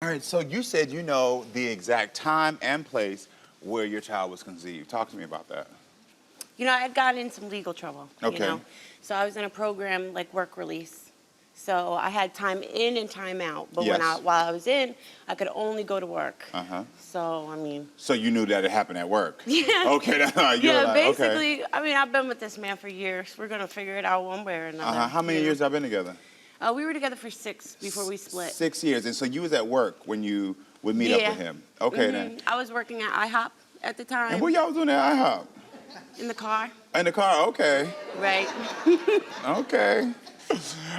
All right, so you said you know the exact time and place where your child was conceived. Talk to me about that. You know, I had gotten in some legal trouble, Okay. you know. So I was in a program like work release. So I had time in and time out. But Yes. while I was in, I could only go to work. Uh-huh. So, I mean. So you knew that it happened at work? Yeah. Okay, you were Yeah, like, basically, okay. I mean, I've been with this man for years. We're going to figure it out one way or another. Uh-huh. How many you know? years have been together? We were together for 6 before we split. 6 years. And so you was at work when you would meet up with him? Okay, then. I was working at IHOP at the time. And what y'all was doing at IHOP? In the car. In the car, okay. Right. Okay.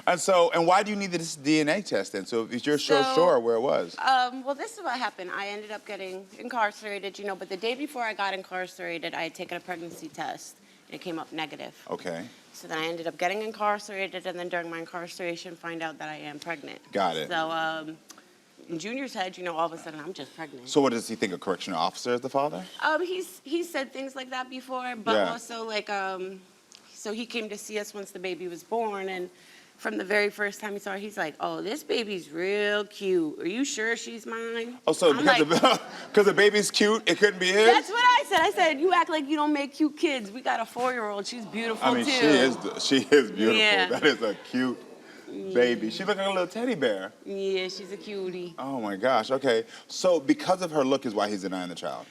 And why do you need this DNA test then? So if you're so sure where it was. Well, this is what happened. I ended up getting incarcerated, you know, but the day before I got incarcerated, I had taken a pregnancy test, and it came up negative. Okay. So then I ended up getting incarcerated, and then during my incarceration, find out that I am pregnant. Got it. So in Junior's head, you know, all of a sudden, I'm just pregnant. So what does he think, a correctional officer is the father? He's said things like that before, but also like, so he came to see us once the baby was born, and from the very first time he saw her, he's like, "Oh, this baby's real cute. Are you sure she's mine?" Oh, so because the baby's cute, it couldn't be his? That's what I said. I said, "You act like you don't make cute kids. We got a 4-year-old. She's beautiful I mean, too." she is beautiful. Yeah. That is a cute baby. She looks like a little teddy bear. Yeah, she's a cutie. Oh my gosh. Okay. So because of her look is why he's denying the child.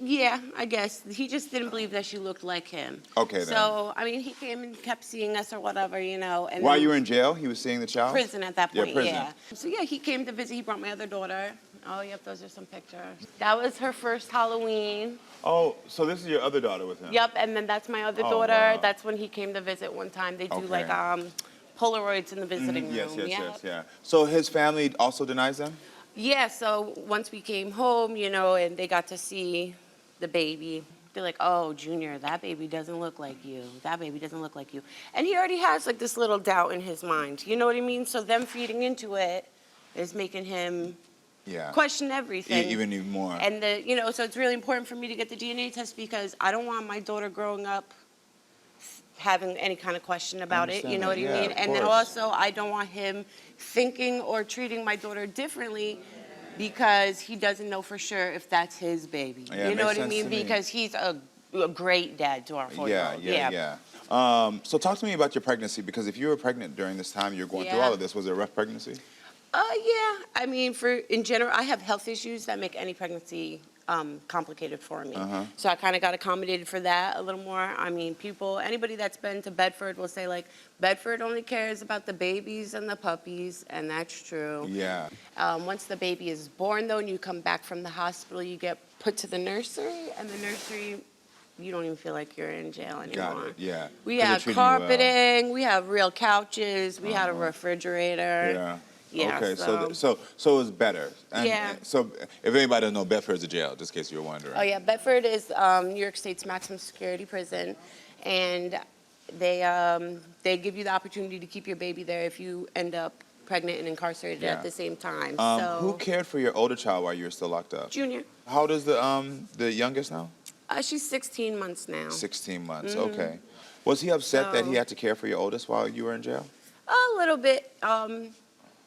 Yeah, I guess. He just didn't believe that she looked like him. Okay, then. So, I mean, he came and kept seeing us or whatever, you know. And while you were in jail, he was seeing the child? Prison at that point, prison. yeah. So, yeah, he came to visit. He brought my other daughter. Oh, yep, those are some pictures. That was her first Halloween. Oh, so this is your other daughter with him? Yep, and then that's my other daughter. Wow. That's when he came to visit one time. They do, like, Polaroids in the visiting room. Yes. So his family also denies them? Yeah, so once we came home, you know, and they got to see the baby, they're like, "Oh, Junior, that baby doesn't look like you. That baby doesn't look like you." And he already has like this little doubt in his mind. You know what I mean? So them feeding into it is making him question everything. Even more. And you know, so it's really important for me to get the DNA test because I don't want my daughter growing up having any kind of question about it. You know what I mean? And then also I don't want him thinking or treating my daughter differently because he doesn't know for sure if that's his baby. Yeah, you know what I mean? Because he's a great dad to our 4-year-old. Yeah. So talk to me about your pregnancy, because if you were pregnant during this time, you're going through all of this. Was it a rough pregnancy? Yeah. I mean, in general, I have health issues that make any pregnancy complicated for me. So I kind of got accommodated for that a little more. I mean, anybody that's been to Bedford will say, like, Bedford only cares about the babies and the puppies, and that's true. Yeah. Once the baby is born, though, and you come back from the hospital, you get put to the nursery, and the nursery, you don't even feel like you're in jail anymore. Got it, yeah. We have carpeting, we have real couches, we had a refrigerator. Yeah. Yeah, okay, so it was better. And so if anybody doesn't know, Bedford is a jail, just in case you're wondering. Oh yeah, Bedford is New York State's maximum security prison, and they give you the opportunity to keep your baby there if you end up pregnant and incarcerated at the same time. Who cared for your older child while you were still locked up? Junior. How old is the youngest now? She's 16 months now. 16 months. Okay. Was he upset that he had to care for your oldest while you were in jail? A little bit.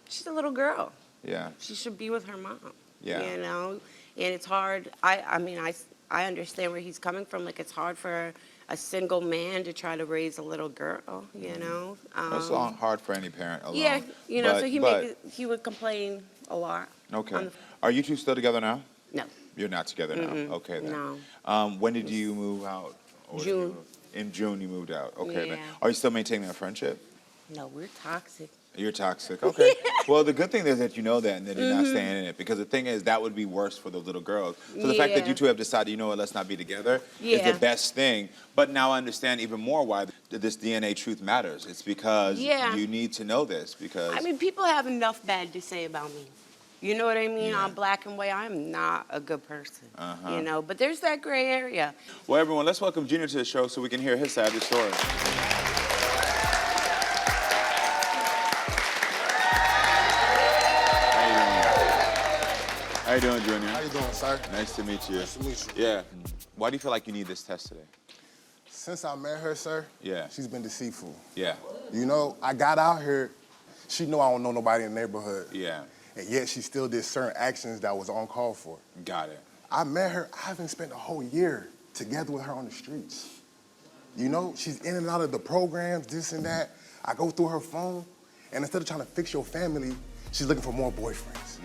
She's a little girl. Yeah. She should be with her mom. Yeah. You know, and it's hard. I mean, I understand where he's coming from. Like, it's hard for a single man to try to raise a little girl, you know. It's hard for any parent alone. Yeah, you know, so he would complain a lot. Okay. Are you two still together now? No. You're not together now? Okay, then. No. When did you move out? June. In June you moved out. Okay, Yeah. then. Are you still maintaining a friendship? No, we're toxic. You're toxic. Okay. Well, the good thing is that you know that and that you're not staying in it, because the thing is that would be worse for those little girls. So the fact that you two have decided, you know what, let's not be together is the best thing. But now I understand even more why this DNA truth matters. It's because you need to know this, because... I mean, people have enough bad to say about me. You know what I mean? I'm black and white. I'm not a good person, you know, but there's that gray area. Well, everyone, let's welcome Junior to the show so we can hear his side of the story. How you doing, Junior? How you doing, sir? Nice to meet you. Nice to meet you. Yeah. Why do you feel like you need this test today? Since I met her, sir, she's been deceitful. Yeah. You know, I got out here, she know I don't know nobody in the neighborhood. Yeah. and yet she still did certain actions that was uncalled for. Got it. I met her, I haven't spent a whole year together with her on the streets. You know, she's in and out of the programs, this and that. I go through her phone, and instead of trying to fix your family, she's looking for more boyfriends.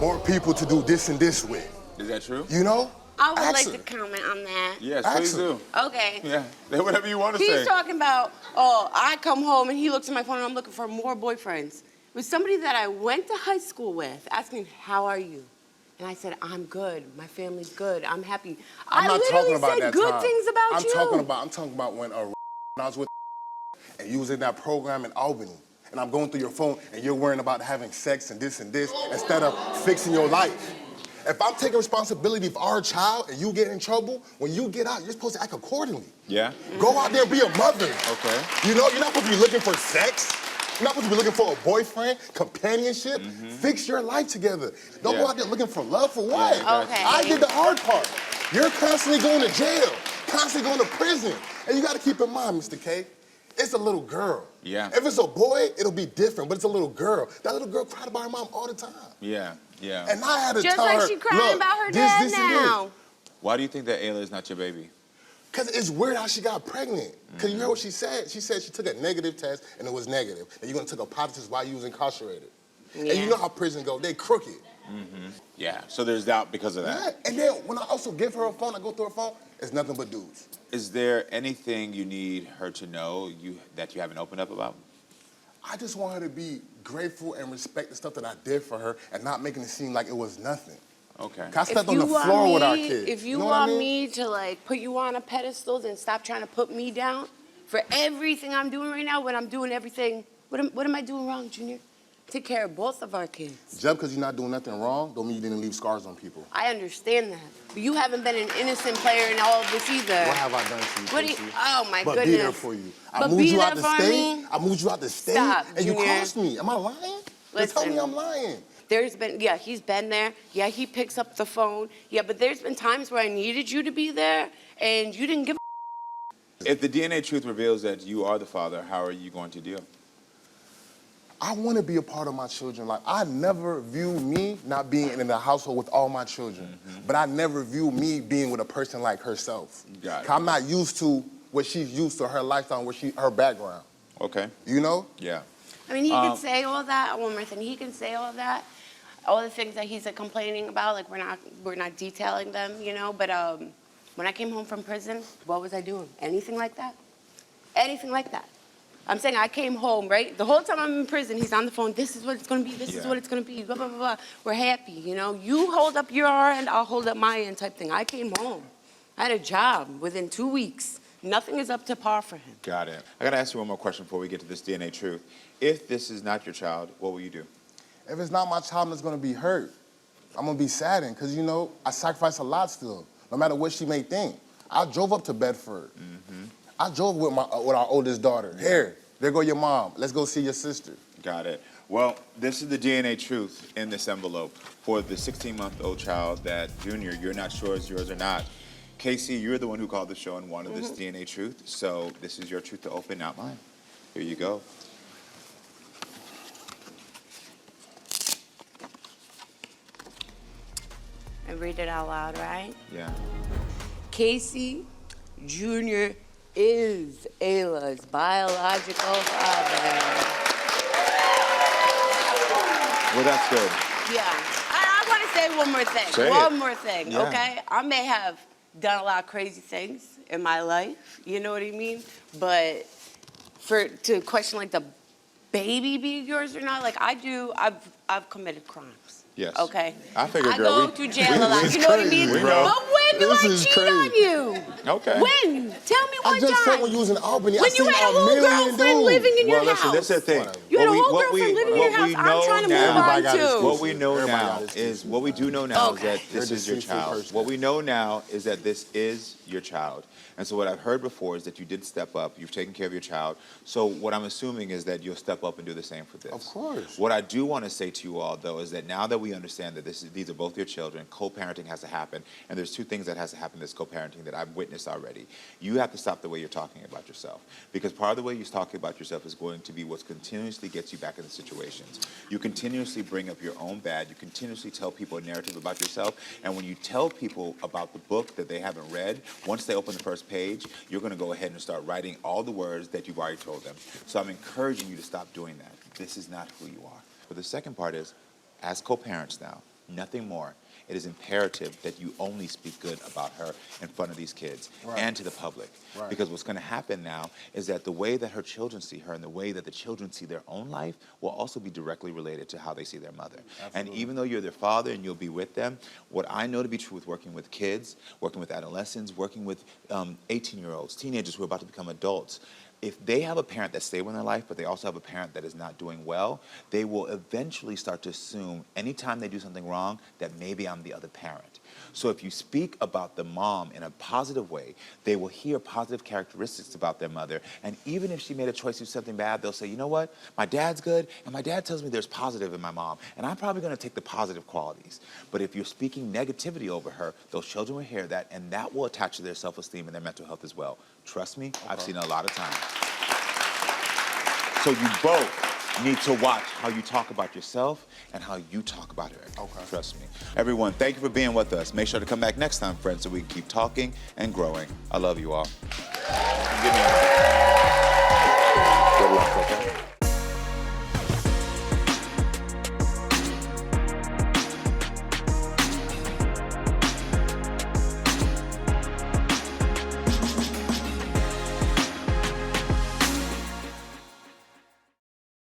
More people to do this and this with. Is that true? You know? I would like to comment on that. Yes, please do. Okay. Yeah, whatever you want to say. He's talking about, oh, I come home and he looks at my phone and I'm looking for more boyfriends. It was somebody that I went to high school with asking, how are you? And I said, I'm good. My family's good. I'm happy. I'm not talking about that good time. things about I'm you. I'm talking about when I was with and you was in that program in Albany. And I'm going through your phone and you're worrying about having sex and this instead of fixing your life. If I'm taking responsibility for our child and you get in trouble, when you get out, you're supposed to act accordingly. Yeah? Go out there and be a mother. Okay. You know, you're not supposed to be looking for sex. You're not supposed to be looking for a boyfriend, companionship. Fix your life together. Don't go out there looking for love for what? Okay. I did the hard part. You're constantly going to jail, constantly going to prison. And you got to keep in mind, Mr. K, it's a little girl. Yeah. If it's a boy, it'll be different, but it's a little girl. That little girl cried about her mom all the time. Yeah, yeah. And I had to Just tell her, like she crying look, about her this, dad this, and now. this. Why do you think that Ayla is not your baby? Because it's weird how she got pregnant. Because you heard what she said? She said she took a negative test and it was negative. And you're going to take a positive test while you was incarcerated. Yeah. And you know how prison go, they crooked. Yeah, so there's doubt because of that. Yeah. And then when I also give her a phone, I go through her phone, it's nothing but dudes. Is there anything you need her to know that you haven't opened up about? I just want her to be grateful and respect the stuff that I did for her and not making it seem like it was nothing. Okay. 'Cause I slept on the floor with our kids. If you know what I want mean? me to like put you on a pedestal and stop trying to put me down for everything I'm doing right now when I'm doing everything, what am I doing wrong, Junior? Take care of both of our kids. Just because you're not doing nothing wrong, don't mean you didn't leave scars on people. I understand that. But you haven't been an innocent player in all of this either. What have I done to you, What do you, Casey? oh my But goodness. be there for you. I But moved be you out there the for state. me? I moved you out the state. Stop, and you Junior. cost me. Am I lying? Just tell me Listen. I'm lying. There's been, yeah, he's been there. Yeah, he picks up the phone. Yeah, but there's been times where I needed you to be there and you didn't give a If the DNA truth reveals that you are the father, how are you going to deal? I want to be a part of my children's life. I never view me not being in the household with all my children, but I never view me being with a person like herself. Got it. 'Cause I'm not used to what she's used to, her lifestyle, her background. Okay. You know? Yeah. I mean, he can say all that. One more thing, he can say all that, all the things that he's complaining about. Like we're not detailing them, you know. But when I came home from prison, what was I doing? Anything like that? Anything like that? I'm saying I came home, right? The whole time I'm in prison, he's on the phone. This is what it's gonna be. This is what it's gonna be. Blah blah blah blah. We're happy, you know. You hold up your end, I'll hold up my end, type thing. I came home. I had a job within 2 weeks. Nothing is up to par for him. Got it. I got to ask you one more question before we get to this DNA truth. If this is not your child, what will you do? If it's not my child that's gonna be hurt, I'm gonna be saddened because, you know, I sacrifice a lot still, no matter what she may think. I drove up to Bedford. I drove with our oldest daughter. Here, there go your mom. Let's go see your sister. Got it. Well, this is the DNA truth in this envelope for the 16-month-old child that, Junior, you're not sure is yours or not. Casey, you're the one who called the show and wanted this DNA truth, so this is your truth to open, not mine. Here you go. And read it out loud, right? Yeah. Casey Jr. is Ayla's biological father. Well, that's good. Yeah. I want to say one more thing. Say one it. more thing, Yeah. okay? I may have done a lot of crazy things in my life, you know what I mean? But to question like the baby being yours or not, like I've committed crimes. Yes. Okay. I figured, I girl, go to jail a lot. You know what I mean? We know. But when do This I is cheat crazy. on you? Okay. When? Tell me one I just time. said when you was in Albany, I When seen you had a a whole million girlfriend dudes. living in your Well, listen, house. that's the thing. You had a whole What we- girlfriend living in your what house. we I'm know trying to now- move on Everybody got his too. What we know Everybody now got his is, what we do know now is that Okay. this is your You're a deceitful child. person. What we know now is that this is your child. And so what I've heard before is that you did step up, you've taken care of your child. So what I'm assuming is that you'll step up and do the same for this. Of course. What I do want to say to to you all, though, is that now that we understand that these are both your children, co-parenting has to happen, and there's two things that has to happen in this co-parenting that I've witnessed already. You have to stop the way you're talking about yourself, because part of the way you're talking about yourself is going to be what continuously gets you back into situations. You continuously bring up your own bad. You continuously tell people a narrative about yourself, and when you tell people about the book that they haven't read, once they open the first page, you're going to go ahead and start writing all the words that you've already told them. So I'm encouraging you to stop doing that. This is not who you are. But the second part is, as co-parents now, nothing more. It is imperative that you only speak good about her in front of these kids and to the public. Right. Because what's going to happen now is that the way that her children see her and the way that the children see their own life will also be directly related to how they see their mother. Absolutely. And even though you're their father and you'll be with them, what I know to be true with working with kids, working with adolescents, working with 18-year-olds, teenagers who are about to become adults, if they have a parent that's stable in their life, but they also have a parent that is not doing well, they will eventually start to assume anytime they do something wrong that maybe I'm the other parent. So if you speak about the mom in a positive way, they will hear positive characteristics about their mother. And even if she made a choice to do something bad, they'll say, you know what? My dad's good, and my dad tells me there's positive in my mom, and I'm probably going to take the positive qualities. But if you're speaking negativity over her, those children will hear that, and that will attach to their self-esteem and their mental health as well. Trust me, I've seen it a lot of times. So you both need to watch how you talk about yourself and how you talk about her. Okay. Trust me. Everyone, thank you for being with us. Make sure to come back next time, friends, so we can keep talking and growing. I love you all. Good luck, okay?